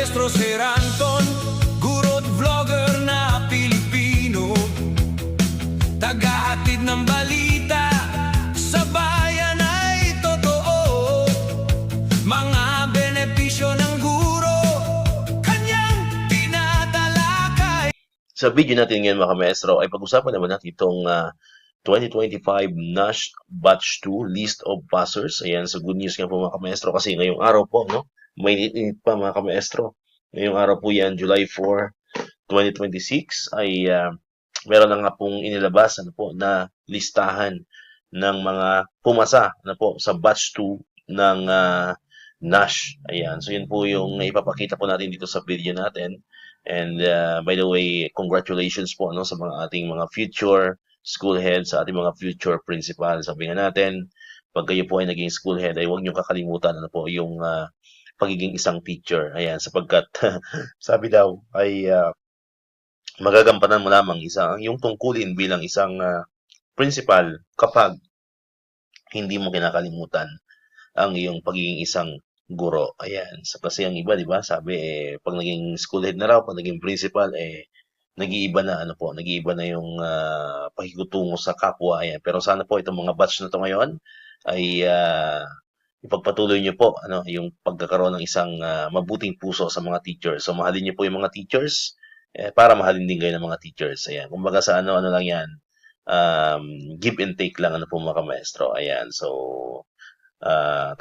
Maestro Sir Anton, guro't vlogger na Pilipino, tagahatid ng balita sa bayan ay totoo. Mga benepisyo ng guro, kanyang tinatalakay. Sa video natin ngayon mga maestro ay pag-usapan naman natin itong 2025 NASH Batch 2 List of Passers. Ayan, so good news nga po mga maestro kasi ngayong araw po, no? May init pa mga maestro. Ngayong araw po yan, July 4, 2026 ay meron na nga pong inilabas na listahan ng mga pumasa po sa Batch 2 ng NASH. Ayan, so yun po yung ipapakita po natin dito sa video natin. And by the way, congratulations po sa mga ating mga future school head, sa ating mga future principal. Sabi nga natin, pag kayo po ay naging school head, ay huwag niyong kakalimutan yung pagiging isang teacher. Ayan, sapagkat sabi daw ay magagampanan mo lamang yung tungkulin bilang isang principal kapag hindi mo kinakalimutan ang iyong pagiging isang guro. Ayan, so kasi ang iba, di ba, sabi pag naging school head na raw, pag naging principal, nag-iiba na nag-iiba na yung pakikutungo sa kapwa. Ayan. Pero sana po itong mga batch na to ngayon ay ipagpatuloy niyo po yung pagkakaroon ng isang mabuting puso sa mga teachers. So mahalin niyo po yung mga teachers para mahalin din kayo ng mga teachers. Ayan. Kumbaga sa ano lang yan, give and take lang po mga maestro. Ayan. So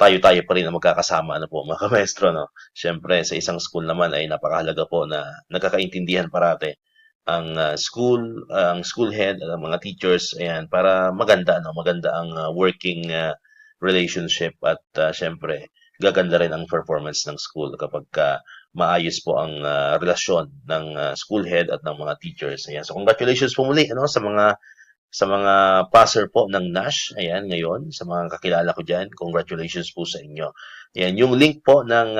tayo-tayo pa rin ang magkakasama po mga maestro, no? Siyempre sa isang school naman ay napakahalaga po na nagkakaintindihan parate ang school head at ang mga teachers, ayan, para maganda ang working relationship at syempre gaganda rin ang performance ng school kapag maayos po ang relasyon ng school head at ng mga teachers. Ayan. So congratulations po muli sa mga passer po ng NASH, ayan, ngayon, sa mga kakilala ko diyan, congratulations po sa inyo. Ayan, yung link po ng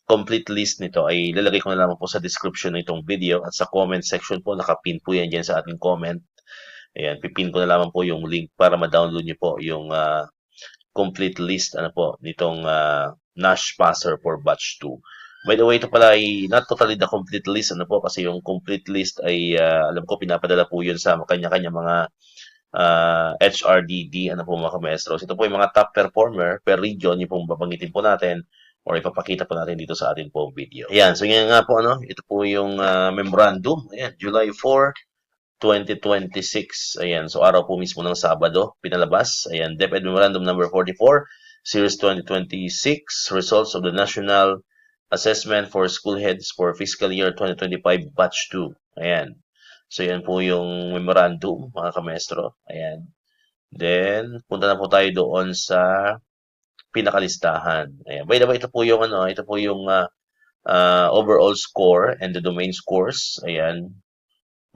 complete list nito ay lalagay ko na lamang po sa description ng itong video at sa comment section po, nakapin po yan dyan sa ating comment. Ayan, pipin ko na lamang po yung link para ma-download nyo po yung complete list nitong NASH passer for batch 2. By the way, ito pala ay not totally the complete list kasi yung complete list ay alam ko pinapadala po yun sa kanya-kanya mga HRDD po mga maestros. Ito po yung mga top performer per region, yung pong babanggitin po natin or ipapakita po natin dito sa ating pong video. Ayan, so yan nga po, ito po yung memorandum. Ayan, July 4, 2026. Ayan, so araw po mismo ng Sabado, pinalabas. Ayan, DepEd Memorandum number 44, Series 2026, results of the National Assessment for School Heads for Fiscal Year 2025, Batch 2. Ayan. So yan po yung memorandum, mga kamestro. Ayan. Then, punta na po tayo doon sa pinakalistahan. Ayan. By the way, ito po yung overall score and the domain scores. Ayan.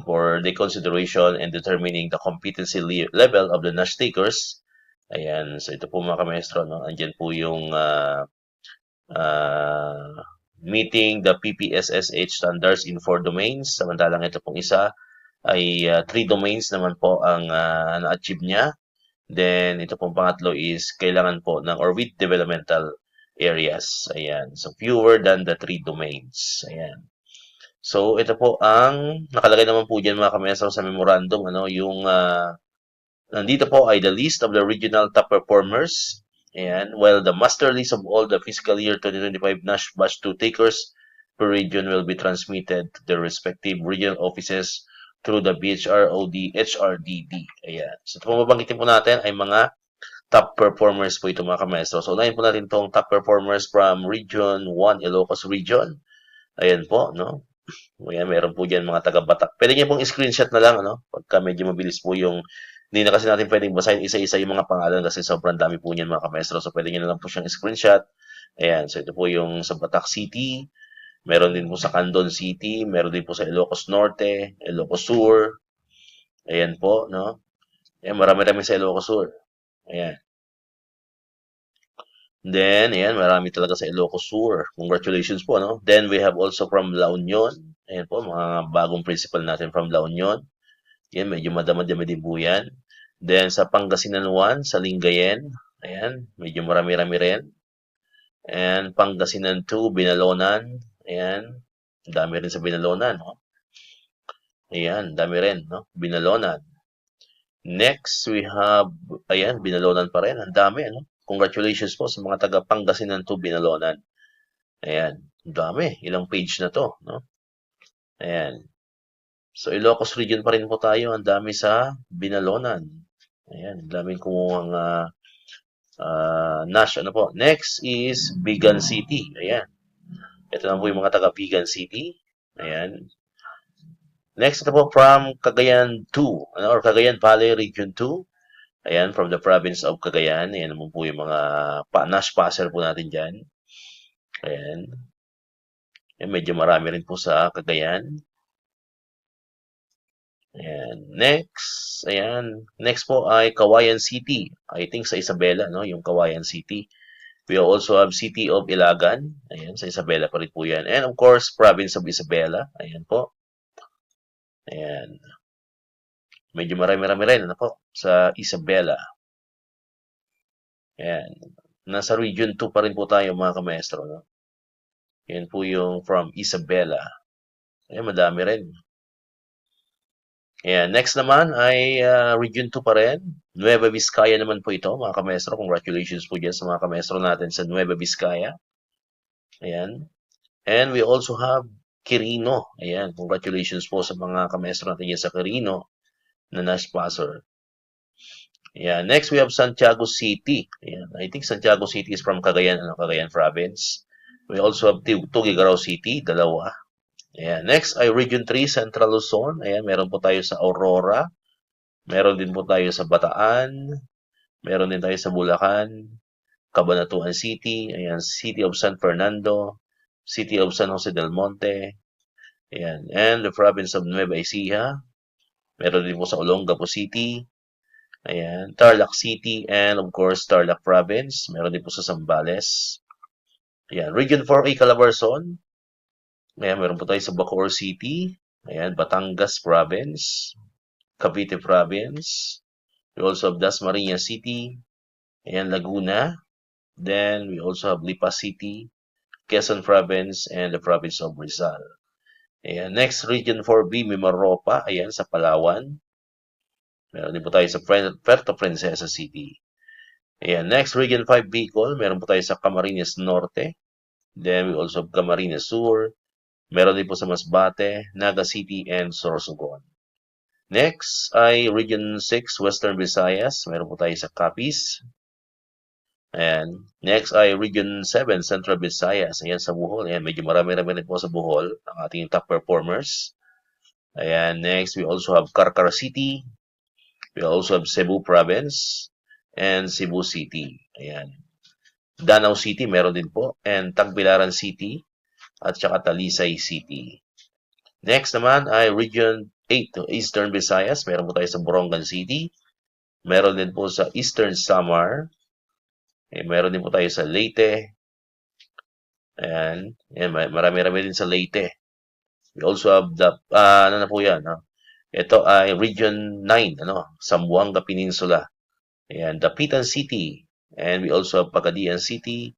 For the consideration and determining the competency level of the NASH takers. Ayan. So ito po mga kamestro, andyan po yung meeting the PPSSH standards in 4 domains. Samantalang ito pong isa ay 3 domains naman po ang na-achieve niya. Then, ito pong pangatlo is kailangan po or with developmental areas. Ayan. So, fewer than the 3 domains. Ayan. So, ito po ang nakalagay naman po dyan mga kamestro sa memorandum. Yung nandito po ay the list of the regional top performers. Ayan. While the master list of all the fiscal year 2025 NASH Batch 2 takers per region will be transmitted to their respective regional offices through the BHROD, HRDD. Ayan. So, ito po mabanggitin po natin ay mga top performers po ito mga kamaestro. So, unahin po natin itong top performers from Region 1, Ilocos Region. Ayan po, no? Ayan, meron po dyan mga taga-Batak. Pwede niyo pong screenshot na lang, pagka medyo mabilis po yung, hindi na kasi natin pwedeng basahin isa-isa yung mga pangalan kasi sobrang dami po niyan mga kamaestro. So, pwede niyo na lang po siyang screenshot. Ayan. So, ito po yung sa Batak City. Meron din po sa Candon City, meron din po sa Ilocos Norte, Ilocos Sur. Ayan po, no? Ayan, marami-rami sa Ilocos Sur. Ayan. Then, ayan, marami talaga sa Ilocos Sur. Congratulations po, no? Then, we have also from La Union. Ayan po, mga bagong principal natin from La Union. Ayan, medyo madami-dami din po yan. Then, sa Pangasinan 1, sa Lingayen. Ayan, medyo marami-rami rin. And Pangasinan 2, Binalonan. Ayan. Dami rin sa Binalonan, no? Ayan, dami rin, no? Binalonan. Next, we have, ayan, Binalonan pa rin. Ang dami, ano? Congratulations po sa mga taga Pangasinan to Binalonan. Ayan, ang dami. Ilang page na to, no? Ayan. So, Ilocos region pa rin po tayo. Ang dami sa Binalonan. Ayan, ang daming kumuhang Nash. Ano po? Next is Bigan City. Ayan. Ito na po yung mga taga Bigan City. Ayan. Next, ito po from Cagayan 2, ano, or Cagayan Valley Region 2. Ayan, from the province of Cagayan. Ayan naman po yung mga Nash passer po natin dyan. Ayan. Ayan, medyo marami rin po sa Cagayan. Ayan. Next, ayan. Next po ay Kawayan City. I think sa Isabela, no? Yung Kawayan City. We also have City of Ilagan. Ayan, sa Isabela pa rin po yan. And of course, province of Isabela. Ayan po. Ayan. Medyo marami-rami rin, ano po, sa Isabela. Ayan. Nasa Region 2 pa rin po tayo, mga kamaestro, no? Yan po yung from Isabela. Ayan, madami rin. Ayan. Next naman ay Region 2 pa rin. Nueva Vizcaya naman po ito, mga kamaestro. Congratulations po dyan sa mga kamaestro natin sa Nueva Vizcaya. Ayan. And we also have Quirino. Ayan. Congratulations po sa mga kamaestro natin dyan sa Quirino na na-sponsor. Ayan. Next, we have Santiago City. Ayan. I think Santiago City is from Cagayan, Cagayan Province. We also have Tuguegarao City, dalawa. Ayan. Next ay Region 3, Central Luzon. Ayan, meron po tayo sa Aurora. Meron din po tayo sa Bataan. Meron din tayo sa Bulacan. Cabanatuan City. Ayan, City of San Fernando. City of San Jose del Monte. Ayan. And the province of Nueva Ecija. Meron din po sa Olongapo City. Ayan. Tarlac City. And of course, Tarlac Province. Meron din po sa Zambales. Ayan. Region 4A, Calabarzon. Ayan. Meron po tayo sa Bacoor City. Ayan. Batangas Province. Cavite Province. We also have Dasmariñas City. Ayan. Laguna. Then, we also have Lipa City. Quezon Province. And the province of Rizal. Ayan. Next, Region 4B, Mimaropa. Ayan. Sa Palawan. Meron din po tayo sa Puerto Princesa City. Ayan. Next, Region 5 Bicol. Meron po tayo sa Camarines Norte. Then, we also have Camarines Sur. Meron din po sa Masbate, Naga City, and Sorsogon. Next ay Region 6 Western Visayas. Meron po tayo sa Capiz. Ayan. Next ay Region 7 Central Visayas. Ayan sa Bohol. Ayan, medyo marami-rami rin po sa Bohol ang ating top performers. Ayan. Next, we also have Carcar City. We also have Cebu Province and Cebu City. Ayan. Danau City, meron din po. And Tagbilaran City at saka Talisay City. Next naman ay Region 8, Eastern Visayas. Meron po tayo sa Borongan City. Meron din po sa Eastern Samar. Meron din po tayo sa Leyte. Ayan. Ayan, marami-rami din sa Leyte. We also have the, ano na po yan, no? Ito ay Region 9, Zamboanga Peninsula. Ayan, Dapitan City. And we also have Pagadian City.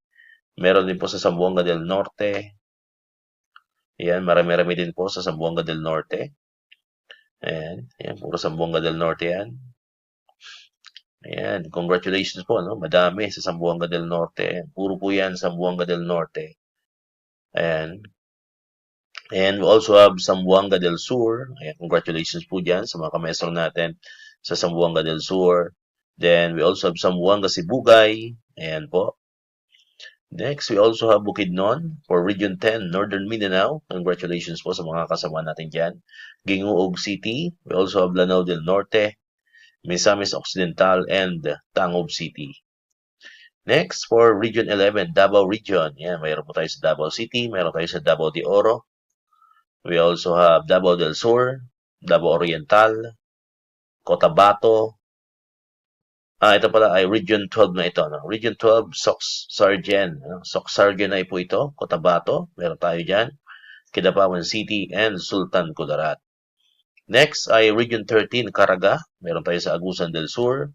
Meron din po sa Zamboanga del Norte. Ayan, marami-rami din po sa Zamboanga del Norte. Ayan, ayan, puro Zamboanga del Norte yan. Ayan, congratulations po, no? Madami sa Zamboanga del Norte. Ayan, puro po yan Zamboanga del Norte. Ayan. And we also have Zamboanga del Sur. Ayan, congratulations po dyan sa mga kamaestro natin sa Zamboanga del Sur. Then, we also have Zamboanga Sibugay. Ayan po. Next, we also have Bukidnon for Region 10, Northern Mindanao. Congratulations po sa mga kasama natin dyan. Gingoog City. We also have Lanao del Norte, Misamis Occidental, and Tangob City. Next, for Region 11, Davao Region. Yan, mayroon po tayo sa Davao City, mayroon tayo sa Davao de Oro. We also have Davao del Sur, Davao Oriental, Cotabato. Ito pala ay Region 12 na ito. No? Region 12, Soc-Sargen. Soc-Sargen na po ito, Cotabato. Meron tayo dyan. Kidapawan City and Sultan Kudarat. Next ay Region 13, Caraga. Meron tayo sa Agusan del Sur.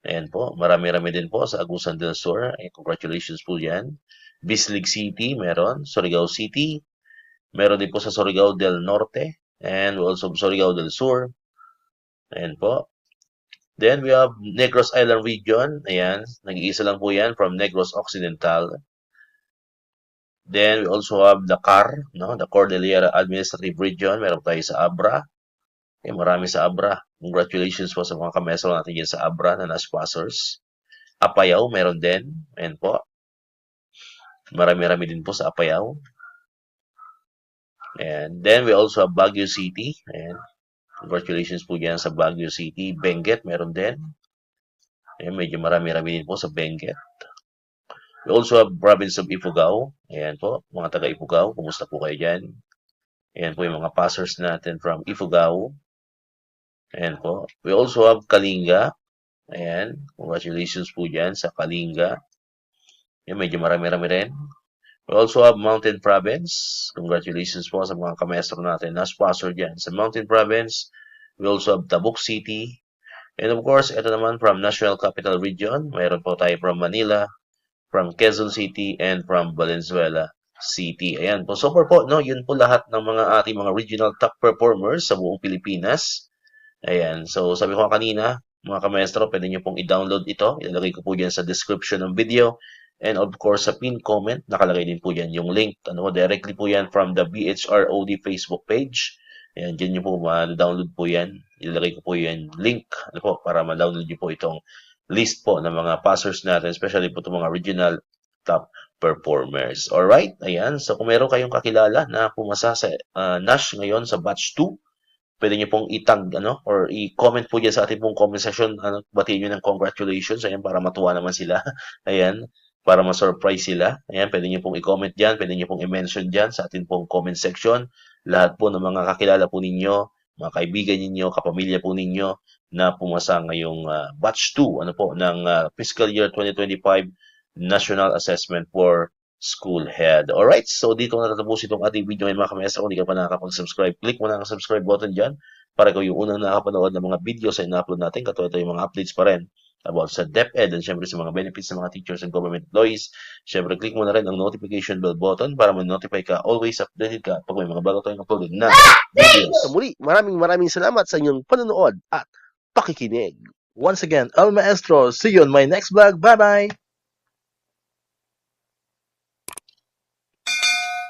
Ayan po. Marami-rami din po sa Agusan del Sur. Congratulations po yan. Bislig City, meron. Surigao City, meron din po sa Surigao del Norte, and also Surigao del Sur. Ayan po. Then we have Negros Island Region. Ayan, nag-iisa lang po yan from Negros Occidental. Then we also have the CAR, no? The Cordillera Administrative Region. Meron tayo sa Abra. Marami sa Abra. Congratulations po sa mga kamesro natin dyan sa Abra na na-sponsors. Apayao, meron din. Ayan po. Marami-rami din po sa Apayao. And then we also have Baguio City. Ayan. Congratulations po dyan sa Baguio City. Benguet, meron din. Ayan, medyo marami-rami din po sa Benguet. We also have province of Ifugao. Ayan po, mga taga Ifugao. Kumusta po kayo dyan? Ayan po yung mga passers natin from Ifugao. Ayan po. We also have Kalinga. Ayan. Congratulations po dyan sa Kalinga. Ayan, medyo marami-rami rin. We also have Mountain Province. Congratulations po sa mga kamestro natin na sponsor dyan. Sa Mountain Province, we also have Tabuk City. And of course, ito naman from National Capital Region. Mayroon po tayo from Manila, from Quezon City, and from Valenzuela City. Ayan po. So far po, no, yun po lahat ng mga ating mga regional top performers sa buong Pilipinas. Ayan. So, sabi ko kanina, mga kamestro, pwede nyo pong i-download ito. Ilalagay ko po dyan sa description ng video. And of course, sa pin comment, nakalagay din po dyan yung link. Directly po yan from the BHROD Facebook page. Ayan, dyan nyo po ma-download po yan. Ilalagay ko po yan link para ma-download nyo po itong list po ng mga passers natin, especially po itong mga regional top performers. Alright, ayan. So, kung meron kayong kakilala na pumasa sa NASH ngayon sa batch 2, pwede nyo pong itag, or i-comment po dyan sa ating pong comment section. Batiin nyo ng congratulations. Ayan, para matuwa naman sila. Ayan, para ma-surprise sila. Ayan, pwede nyo pong i-comment dyan. Pwede nyo pong i-mention dyan sa ating pong comment section. Lahat po ng mga kakilala po ninyo, mga kaibigan ninyo, kapamilya po ninyo na pumasa ngayong batch 2 ng fiscal year 2025 National Assessment for School Head. Alright, so dito na tatapos itong ating video ngayon mga kamestra. Kung hindi ka pa nakakapag-subscribe, click mo na ang subscribe button dyan para ikaw yung unang nakapanood ng mga videos na ina-upload natin. Katulad ito yung mga updates pa rin about sa DepEd and syempre sa mga benefits ng mga teachers and government employees. Syempre, click mo na rin ang notification bell button para ma-notify ka, always updated ka pag may mga bago tayong uploaded na videos. Sa muli, maraming salamat sa inyong panonood at pakikinig. Once again, El Maestro. See you on my next vlog. Bye-bye!